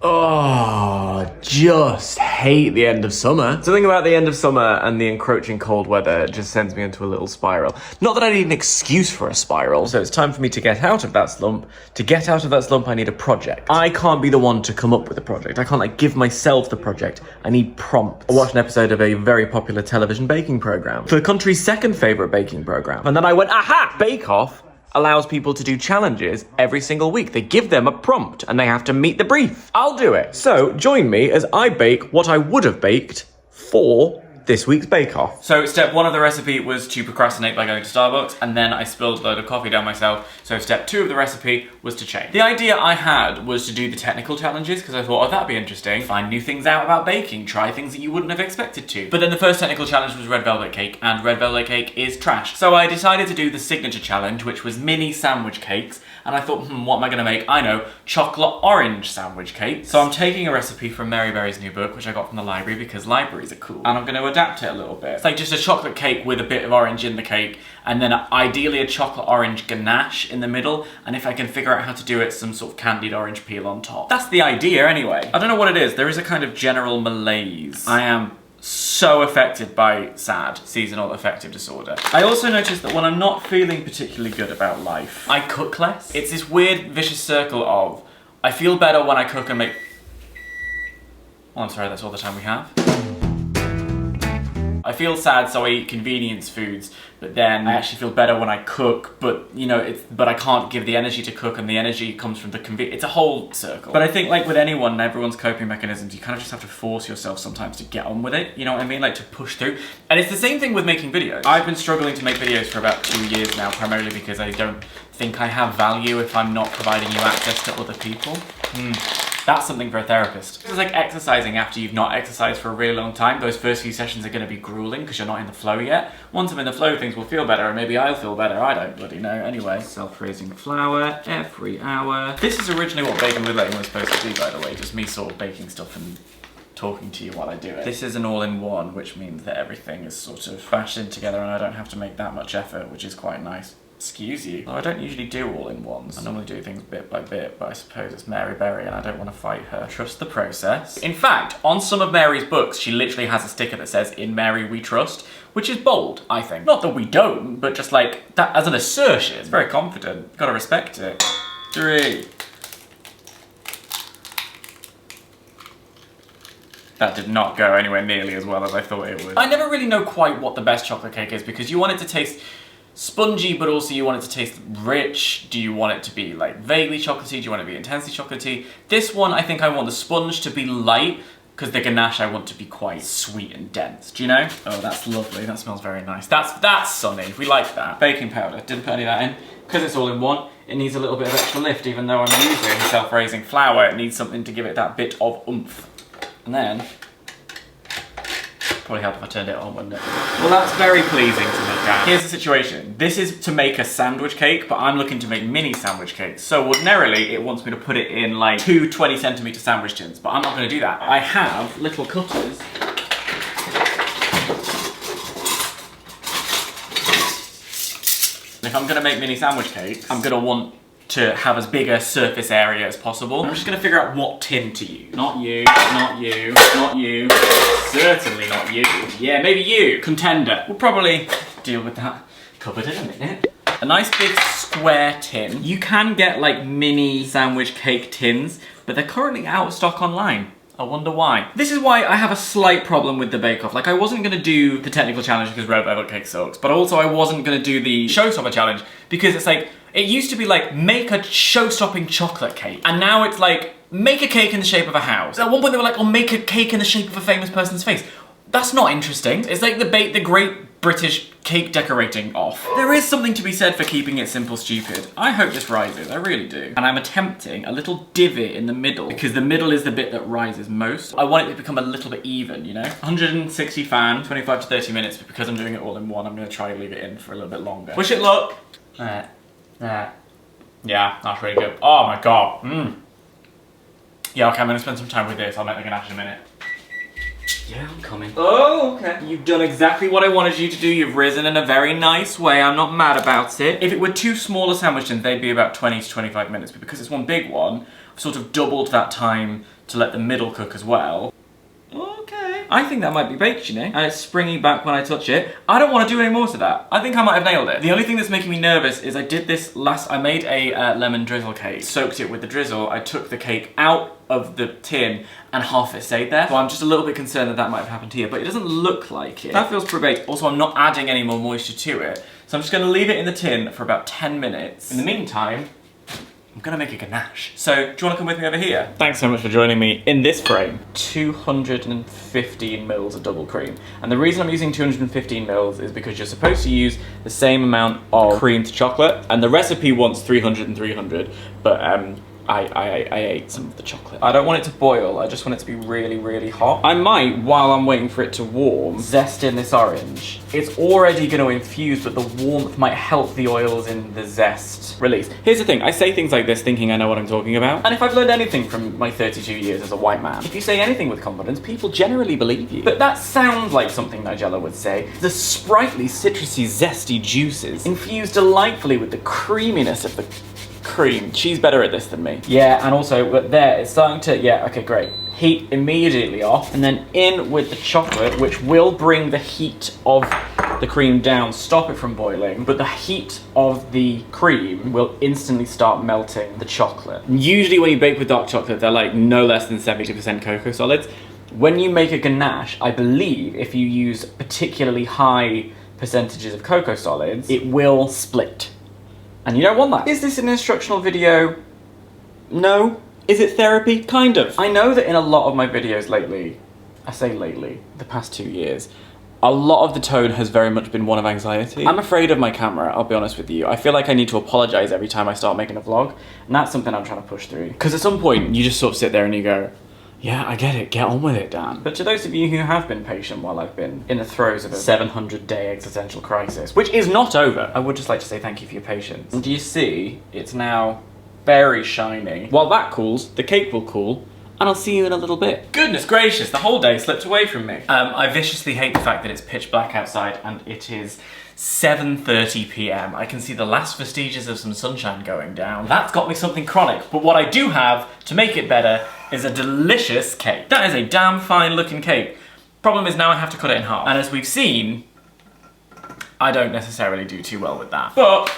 Oh, just hate the end of summer. Something about the end of summer and the encroaching cold weather just sends me into a little spiral. Not that I need an excuse for a spiral, so it's time for me to get out of that slump. To get out of that slump, I need a project. I can't be the one to come up with a project. I can't give myself the project. I need prompts. I watched an episode of a very popular television baking program, the country's second favorite baking program. And then I went, aha, Bake Off allows people to do challenges every single week. They give them a prompt and they have to meet the brief. I'll do it. So join me as I bake what I would have baked for this week's Bake Off. So step 1 of the recipe was to procrastinate by going to Starbucks, and then I spilled a load of coffee down myself. So step 2 of the recipe was to change. The idea I had was to do the technical challenges because I thought, oh, that'd be interesting. Find new things out about baking, try things that you wouldn't have expected to. But then the first technical challenge was red velvet cake, and red velvet cake is trash. So I decided to do the signature challenge, which was mini sandwich cakes. And I thought, what am I gonna make? I know, chocolate orange sandwich cakes. So I'm taking a recipe from Mary Berry's new book, which I got from the library because libraries are cool. And I'm gonna adapt it a little bit. It's like just a chocolate cake with a bit of orange in the cake, and then ideally a chocolate orange ganache in the middle. And if I can figure out how to do it, some sort of candied orange peel on top. That's the idea anyway. I don't know what it is. There is a kind of general malaise. I am so affected by SAD, seasonal affective disorder. I also noticed that when I'm not feeling particularly good about life, I cook less. It's this weird vicious circle of, I feel better when I cook and make... Oh, I'm sorry, that's all the time we have. I feel sad, so I eat convenience foods, but then I actually feel better when I cook, but you know, but I can't give the energy to cook, and the energy comes from the convenience. It's a whole circle. But I think like with anyone and everyone's coping mechanisms, you kind of just have to force yourself sometimes to get on with it, you know what I mean? Like to push through. And it's the same thing with making videos. I've been struggling to make videos for about 2 years now, primarily because I don't think I have value if I'm not providing you access to other people. That's something for a therapist. It's like exercising after you've not exercised for a really long time. Those first few sessions are going to be grueling because you're not in the flow yet. Once I'm in the flow, things will feel better, and maybe I'll feel better. I don't bloody know. Anyway, self-raising flour every hour. This is originally what bacon with was supposed to be, by the way. Just me sort of baking stuff and talking to you while I do it. This is an all-in-one, which means that everything is sort of bashed in together and I don't have to make that much effort, which is quite nice. Excuse you. Well, I don't usually do all-in-ones. I normally do things bit by bit, but I suppose it's Mary Berry and I don't want to fight her. Trust the process. In fact, on some of Mary's books, she literally has a sticker that says, "In Mary we trust," which is bold, I think. Not that we don't, but just like, that as an assertion. It's very confident. Gotta respect it. 3. That did not go anywhere nearly as well as I thought it would. I never really know quite what the best chocolate cake is because you want it to taste spongy, but also you want it to taste rich. Do you want it to be like vaguely chocolatey? Do you want it to be intensely chocolatey? This one, I think I want the sponge to be light because the ganache I want to be quite sweet and dense. Do you know? Oh, that's lovely. That smells very nice. That's sunny. We like that. Baking powder. Didn't put any of that in because it's all in one. It needs a little bit of extra lift, even though I'm using self-raising flour. It needs something to give it that bit of oomph. And then, probably help if I turned it on, wouldn't it? Well, that's very pleasing to look at. Here's the situation. This is to make a sandwich cake, but I'm looking to make mini sandwich cakes. So ordinarily, it wants me to put it in like 2 20cm sandwich tins, but I'm not gonna do that. I have little cutters. And if I'm gonna make mini sandwich cakes, I'm gonna want to have as big a surface area as possible. I'm just gonna figure out what tin to use. Not you, not you, not you, certainly not you. Yeah, maybe you. Contender. We'll probably deal with that cupboard in a minute. A nice big square tin. You can get like mini sandwich cake tins, but they're currently out of stock online. I wonder why. This is why I have a slight problem with the Bake Off. Like, I wasn't gonna do the technical challenge because red velvet cake sucks, but also I wasn't gonna do the showstopper challenge because it's like, it used to be like, make a show-stopping chocolate cake. And now it's like, make a cake in the shape of a house. At one point they were like, oh, make a cake in the shape of a famous person's face. That's not interesting. It's like the great British cake decorating off. There is something to be said for keeping it simple stupid. I hope this rises, I really do. And I'm attempting a little divot in the middle because the middle is the bit that rises most. I want it to become a little bit even, you know? 160 fan, 25 to 30 minutes, but because I'm doing it all in one, I'm gonna try to leave it in for a little bit longer. Wish it luck. Yeah, that's really good. Oh my god. Yeah, okay, I'm gonna spend some time with this. I'll make the ganache in a minute. Yeah, I'm coming. Oh, okay. You've done exactly what I wanted you to do. You've risen in a very nice way. I'm not mad about it. If it were two smaller sandwich tins, they'd be about 20 to 25 minutes. But because it's one big one, I've sort of doubled that time to let the middle cook as well. Okay. I think that might be baked, you know? And it's springy back when I touch it. I don't want to do any more to that. I think I might have nailed it. The only thing that's making me nervous is I did this I made a lemon drizzle cake. Soaked it with the drizzle. I took the cake out of the tin and half it stayed there. So I'm just a little bit concerned that that might have happened here, but it doesn't look like it. That feels pretty baked. Also, I'm not adding any more moisture to it. So I'm just gonna leave it in the tin for about 10 minutes. In the meantime, I'm gonna make a ganache. So, do you wanna come with me over here? Thanks so much for joining me in this frame. 215 mils of double cream. And the reason I'm using 215 mils is because you're supposed to use the same amount of cream to chocolate, and the recipe wants 300 and 300, but I ate some of the chocolate. I don't want it to boil, I just want it to be really, really hot. I might, while I'm waiting for it to warm, zest in this orange. It's already going to infuse, but the warmth might help the oils in the zest release. Here's the thing, I say things like this thinking I know what I'm talking about. And if I've learned anything from my 32 years as a white man, if you say anything with confidence, people generally believe you. But that sounds like something Nigella would say. The sprightly, citrusy, zesty juices infused delightfully with the creaminess of the cream. She's better at this than me. Yeah, and also, but there, it's starting to, yeah, okay, great. Heat immediately off, and then in with the chocolate, which will bring the heat of the cream down, stop it from boiling, but the heat of the cream will instantly start melting the chocolate. Usually when you bake with dark chocolate, they're like no less than 70% cocoa solids. When you make a ganache, I believe if you use particularly high percentages of cocoa solids, it will split. And you don't want that. Is this an instructional video? No. Is it therapy? Kind of. I know that in a lot of my videos lately, I say lately, the past 2 years, a lot of the tone has very much been one of anxiety. I'm afraid of my camera, I'll be honest with you. I feel like I need to apologize every time I start making a vlog, and that's something I'm trying to push through. Because at some point, you just sort of sit there and you go, yeah, I get it, get on with it, Dan. But to those of you who have been patient while I've been in the throes of a 700-day existential crisis, which is not over, I would just like to say thank you for your patience. And do you see, it's now very shiny. While that cools, the cake will cool, and I'll see you in a little bit. Goodness gracious, the whole day slipped away from me. I viciously hate the fact that it's pitch black outside and it is 7:30 p.m. I can see the last vestiges of some sunshine going down. That's got me something chronic, but what I do have to make it better is a delicious cake. That is a damn fine looking cake. Problem is now I have to cut it in half. And as we've seen, I don't necessarily do too well with that. But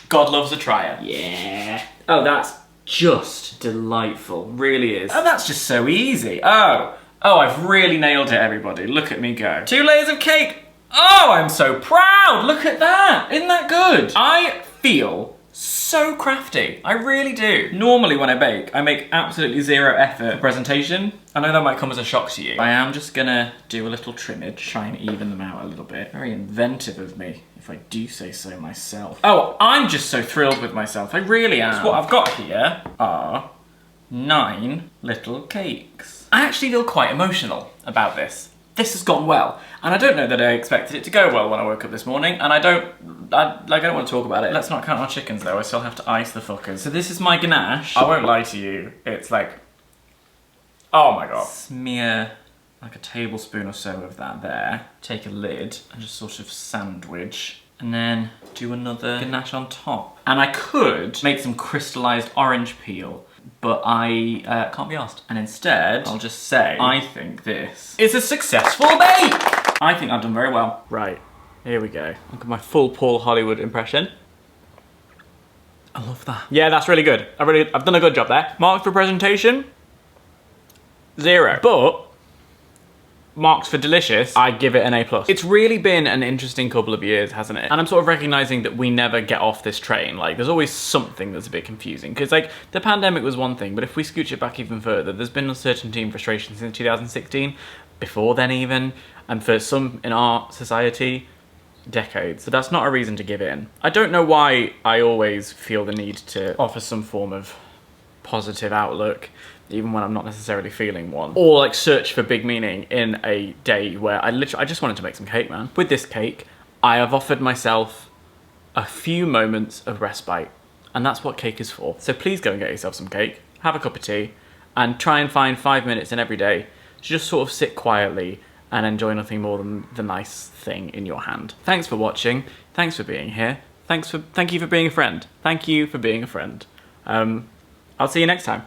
God loves a trier. Yeah. Oh, that's just delightful. Really is. Oh, that's just so easy. Oh, I've really nailed it, everybody. Look at me go. 2 layers of cake. Oh, I'm so proud. Look at that. Isn't that good? I feel so crafty. I really do. Normally when I bake, I make absolutely zero effort for presentation. I know that might come as a shock to you. I am just gonna do a little trimmage, try and even them out a little bit. Very inventive of me, if I do say so myself. Oh, I'm just so thrilled with myself. I really am. So what I've got here are 9 little cakes. I actually feel quite emotional about this. This has gone well, and I don't know that I expected it to go well when I woke up this morning, and I don't want to talk about it. Let's not count our chickens though, I still have to ice the fuckers. So this is my ganache. I won't lie to you, it's like, oh my god. Smear like a tablespoon or so of that there, take a lid, and just sort of sandwich, and then do another ganache on top. And I could make some crystallized orange peel, but I can't be asked. And instead, I'll just say, I think this is a successful bake! I think I've done very well. Right, here we go. Look at my full Paul Hollywood impression. I love that. Yeah, that's really good. I've done a good job there. Marks for presentation, 0. But marks for delicious, I give it an A+. It's really been an interesting couple of years, hasn't it? And I'm sort of recognizing that we never get off this train. Like, there's always something that's a bit confusing. Because, like, the pandemic was one thing, but if we scooch it back even further, there's been uncertainty and frustration since 2016, before then even, and for some in our society, decades. So that's not a reason to give in. I don't know why I always feel the need to offer some form of positive outlook, even when I'm not necessarily feeling one. Or like search for big meaning in a day where I just wanted to make some cake, man. With this cake, I have offered myself a few moments of respite, and that's what cake is for. So please go and get yourself some cake, have a cup of tea, and try and find 5 minutes in every day to just sort of sit quietly and enjoy nothing more than the nice thing in your hand. Thanks for watching. Thanks for being here. Thank you for being a friend. Thank you for being a friend. I'll see you next time.